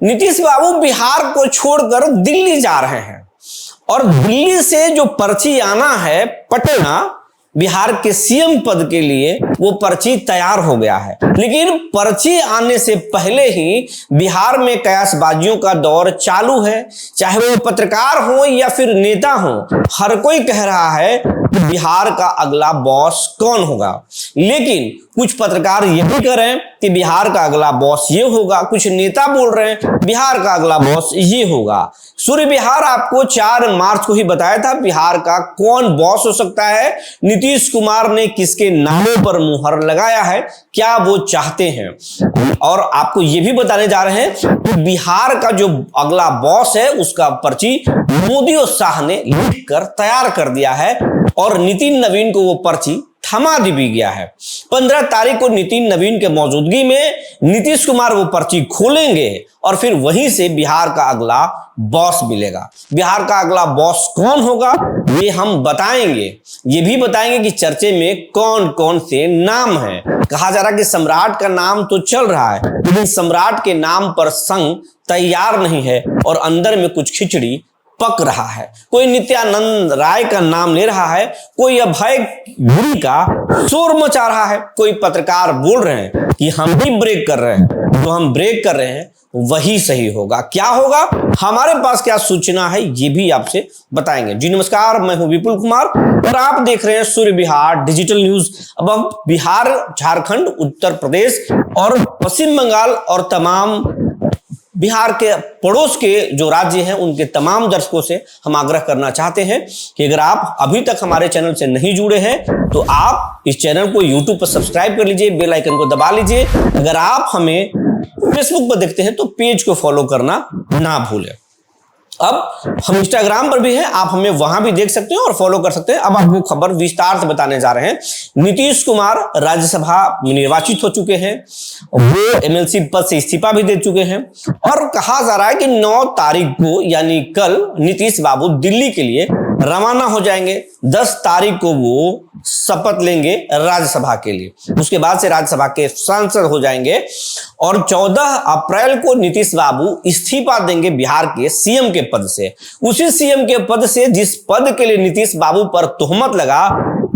नीतीश बाबू बिहार को छोड़कर दिल्ली जा रहे हैं और दिल्ली से जो पर्ची आना है पटना बिहार के सीएम पद के लिए, वो पर्ची तैयार हो गया है। लेकिन पर्ची आने से पहले ही बिहार में कयासबाजियों का दौर चालू है। चाहे वो पत्रकार हो या फिर नेता हो, हर कोई कह रहा है कि बिहार का अगला बॉस कौन होगा। लेकिन कुछ पत्रकार ये भी कह रहे हैं कि बिहार का अगला बॉस ये होगा, कुछ नेता बोल रहे हैं बिहार का अगला बॉस ये होगा। सूर्य बिहार आपको 4 मार्च को ही बताया था बिहार का कौन बॉस हो सकता है। नीतीश कुमार ने किसके नामों पर मुहर लगाया है, क्या वो चाहते हैं, और आपको ये भी बताने जा रहे हैं कि बिहार का जो अगला बॉस है उसका पर्ची मोदी और शाह ने लिख कर तैयार कर दिया है और नितिन नवीन को वो पर्ची थमा दी भी गया है। 15 तारीख को नितिन नवीन के मौजूदगी में नीतीश कुमार वो पर्ची खोलेंगे और फिर वहीं से बिहार का अगला बॉस मिलेगा। बिहार का अगला बॉस कौन होगा ये हम बताएंगे। ये भी बताएंगे कि चर्चे में कौन कौन से नाम हैं। कहा जा रहा है कि सम्राट का नाम तो चल रहा है, लेकिन सम्राट के नाम पर संघ तैयार नहीं है और अंदर में कुछ खिचड़ी पक रहा है। कोई नित्यानंद राय का नाम ले रहा है, कोई अभय गिरी का शोर मचा रहा है, कोई पत्रकार बोल रहे हैं कि हम भी ब्रेक कर रहे हैं, जो हम ब्रेक कर रहे हैं वही सही होगा। क्या होगा, हमारे पास क्या सूचना है ये भी आपसे बताएंगे। जी नमस्कार, मैं हूं विपुल कुमार और आप देख रहे हैं सूर्य बिहार डिजिटल न्यूज। अब हम बिहार, झारखंड, उत्तर प्रदेश और पश्चिम बंगाल और तमाम बिहार के पड़ोस के जो राज्य हैं उनके तमाम दर्शकों से हम आग्रह करना चाहते हैं कि अगर आप अभी तक हमारे चैनल से नहीं जुड़े हैं तो आप इस चैनल को YouTube पर सब्सक्राइब कर लीजिए, बेल आइकन को दबा लीजिए। अगर आप हमें फेसबुक पर देखते हैं तो पेज को फॉलो करना ना भूलें। अब हम इंस्टाग्राम पर भी हैं, आप हमें वहां भी देख सकते हैं और फॉलो कर सकते हैं। अब आपको खबर विस्तार से बताने जा रहे हैं। नीतीश कुमार राज्यसभा में निर्वाचित हो चुके हैं, वो एमएलसी पद से इस्तीफा भी दे चुके हैं और कहा जा रहा है कि 9 तारीख को यानी कल नीतीश बाबू दिल्ली के लिए रवाना हो जाएंगे। 10 तारीख को वो शपथ लेंगे राज्यसभा के लिए, उसके बाद से राज्यसभा के सांसद हो जाएंगे और 14 अप्रैल को नीतीश बाबू इस्तीफा देंगे बिहार के सीएम के पद से। उसी सीएम के पद से जिस पद के लिए नीतीश बाबू पर तोहमत लगा,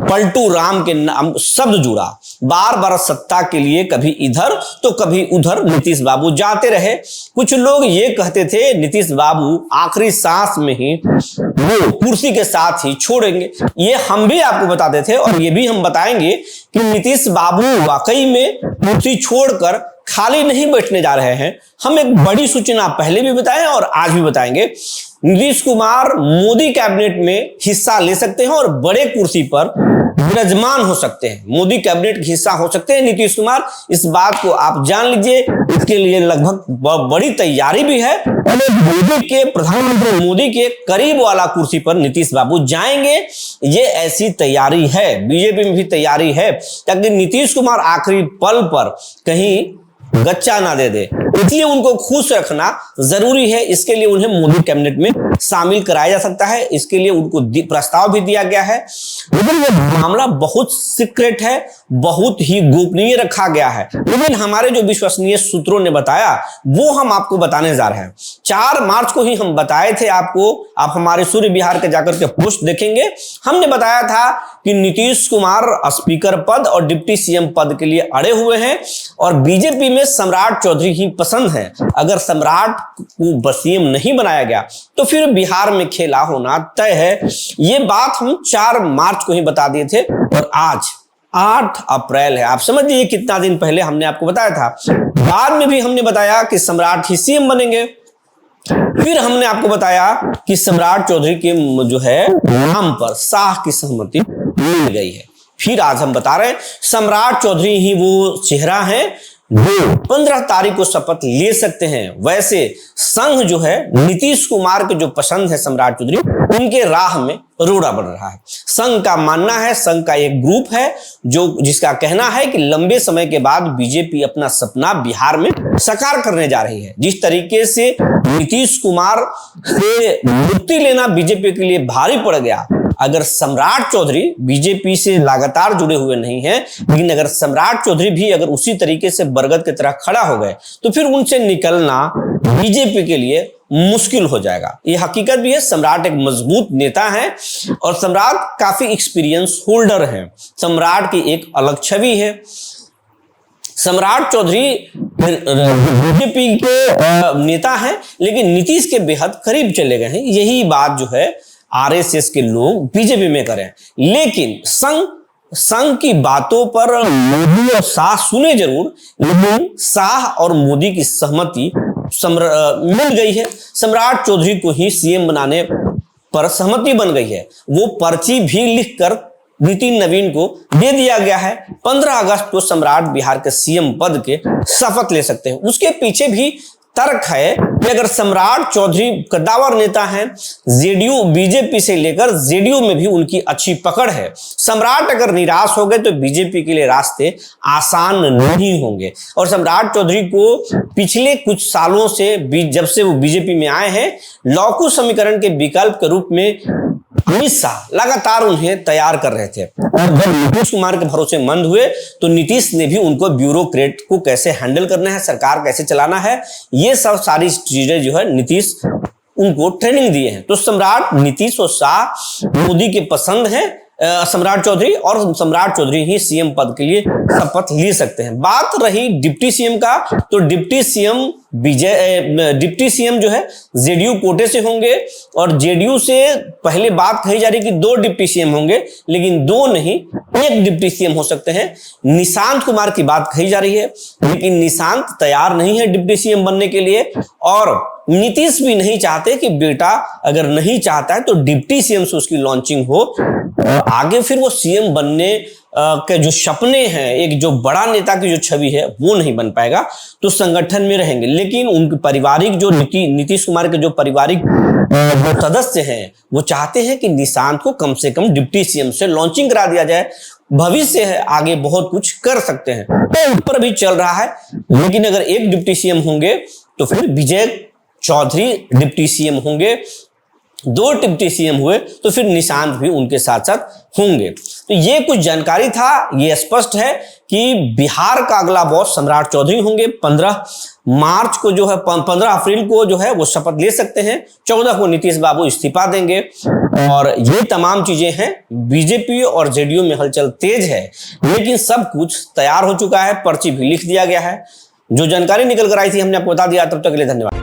पलटू राम के नाम शब्द जुड़ा, बार बार सत्ता के लिए कभी इधर तो कभी उधर नीतीश बाबू जाते रहे। कुछ लोग ये कहते थे नीतीश बाबू आखिरी सांस में ही वो कुर्सी के साथ ही छोड़ेंगे। ये हम भी आपको बताते थे और ये भी हम बताएंगे कि नीतीश बाबू वाकई में कुर्सी छोड़कर खाली नहीं बैठने जा रहे हैं। हम एक बड़ी सूचना पहले भी बताएं और आज भी बताएंगे। नीतीश कुमार मोदी कैबिनेट में हिस्सा ले सकते हैं और बड़े कुर्सी पर विराजमान हो सकते हैं, मोदी कैबिनेट का हिस्सा हो सकते हैं नीतीश कुमार। इस बात को आप जान लीजिए, इसके लिए लगभग बड़ी तैयारी भी है। मोदी के प्रधानमंत्री मोदी के करीब वाला कुर्सी पर नीतीश बाबू जाएंगे, ये ऐसी तैयारी है। बीजेपी में भी तैयारी है ताकि नीतीश कुमार आखिरी पल पर कहीं गच्चा ना दे दे, इसलिए उनको खुश रखना जरूरी है। इसके लिए उन्हें मोदी कैबिनेट में शामिल कराया जा सकता है, इसके लिए उनको प्रस्ताव भी दिया गया है। लेकिन यह मामला बहुत सीक्रेट है, बहुत ही गोपनीय रखा गया है। लेकिन हमारे जो विश्वसनीय सूत्रों ने बताया वो हम आपको बताने जा रहे हैं। 4 मार्च को ही हम बताए थे आपको, आप हमारे सूर्य बिहार के जाकर के पोस्ट देखेंगे। हमने बताया था कि नीतीश कुमार स्पीकर पद और डिप्टी सीएम पद के लिए अड़े हुए हैं और बीजेपी में सम्राट चौधरी ही पसंद है। अगर सम्राट को सीएम नहीं बनाया गया तो फिर बिहार में खेला होना तय है। ये बात हम 4 मार्च को ही बता दिए थे और आज 8 अप्रैल है। आप समझ लीजिए कितना दिन पहले हमने आपको बताया था। बाद में भी हमने बताया कि सम्राट ही सीएम बनेंगे। फिर हमने आपको बताया कि सम्राट चौधरी के जो है नाम पर शाह की सहमति मिल गई है। फिर आज हम बता रहे हैं सम्राट चौधरी ही वो चेहरा है जो 15 तारीख को शपथ ले सकते हैं। वैसे संघ जो है नीतीश कुमार के जो पसंद है सम्राट चौधरी, उनके राह में रोड़ा बन रहा है। संघ का मानना है, संघ का एक ग्रुप है जो जिसका कहना है कि लंबे समय के बाद बीजेपी अपना सपना बिहार में साकार करने जा रही है। जिस तरीके से नीतीश कुमार से मुक्ति लेना बीजेपी के लिए भारी पड़ गया, अगर सम्राट चौधरी बीजेपी से लगातार जुड़े हुए नहीं हैं, लेकिन अगर सम्राट चौधरी भी अगर उसी तरीके से बरगद की तरह खड़ा हो गए तो फिर उनसे निकलना बीजेपी के लिए मुश्किल हो जाएगा। ये हकीकत भी है। सम्राट एक मजबूत नेता है और सम्राट काफी एक्सपीरियंस होल्डर है। सम्राट की एक अलग छवि है। सम्राट चौधरी बीजेपी के नेता हैं, लेकिन नीतीश के बेहद करीब चले गए हैं। यही बात जो है आरएसएस के लोग बीजेपी में करें, लेकिन संघ की बातों पर मोदी और शाह सुने जरूर, लेकिन शाह और मोदी की सहमति मिल गई है। सम्राट चौधरी को ही सीएम बनाने पर सहमति बन गई है। वो पर्ची भी लिखकर नितिन नवीन को दे दिया गया है। 15 अगस्त को सम्राट बिहार के सीएम पद के शपथ ले सकते हैं। उसके पीछे भी तर्क है कि अगर सम्राट चौधरी कद्दावर नेता हैं, जेडीयू बीजेपी से लेकर जेडीयू में भी उनकी अच्छी पकड़ है। सम्राट अगर निराश हो गए तो बीजेपी के लिए रास्ते आसान नहीं होंगे। और सम्राट चौधरी को पिछले कुछ सालों से जब से वो बीजेपी में आए हैं, लौकू समीकरण के विकल्प के रूप में अमित शाह लगातार उन्हें तैयार कर रहे थे। और जब नीतीश कुमार के भरोसेमंद हुए तो नीतीश ने भी उनको ब्यूरोक्रेट को कैसे हैंडल करना है, सरकार कैसे चलाना है, ये सब सारी चीजें जो है नीतीश उनको ट्रेनिंग दिए हैं। तो सम्राट नीतीश और शाह मोदी के पसंद है सम्राट चौधरी, और सम्राट चौधरी ही सीएम पद के लिए शपथ ले सकते हैं। बात रही डिप्टी सीएम का, तो डिप्टी सीएम जो है जेडीयू कोटे से होंगे। और जेडीयू से पहले बात कही जा रही है कि 2 डिप्टी सीएम होंगे, लेकिन 2 नहीं 1 डिप्टी सीएम हो सकते हैं। निशांत कुमार की बात कही जा रही है, लेकिन निशांत तैयार नहीं है डिप्टी सीएम बनने के लिए। और नीतीश भी नहीं चाहते कि बेटा अगर नहीं चाहता है तो डिप्टी सीएम से उसकी लॉन्चिंग हो, आगे फिर वो सीएम बनने के जो सपने हैं, एक जो बड़ा नेता की जो छवि है वो नहीं बन पाएगा। तो संगठन में रहेंगे, लेकिन उनके पारिवारिक जो नीतीश कुमार के जो पारिवारिक जो सदस्य हैं वो चाहते हैं कि निशांत को कम से कम डिप्टी सीएम से लॉन्चिंग करा दिया जाए। भविष्य है, आगे बहुत कुछ कर सकते हैं, तो ऊपर भी चल रहा है। लेकिन अगर 1 डिप्टी सीएम होंगे तो फिर विजय चौधरी डिप्टी सीएम होंगे, 2 डिप्टी सीएम हुए तो फिर निशांत भी उनके साथ साथ होंगे। तो ये कुछ जानकारी था। ये स्पष्ट है कि बिहार का अगला बॉस सम्राट चौधरी होंगे। 15 मार्च को जो है 15 अप्रैल को जो है वो शपथ ले सकते हैं। 14 को नीतीश बाबू इस्तीफा देंगे। और ये तमाम चीजें हैं। बीजेपी और जेडीयू में हलचल तेज है, लेकिन सब कुछ तैयार हो चुका है। पर्ची भी लिख दिया गया है। जो जानकारी निकल कर आई थी हमने आपको बता दिया। तब तक के लिए धन्यवाद।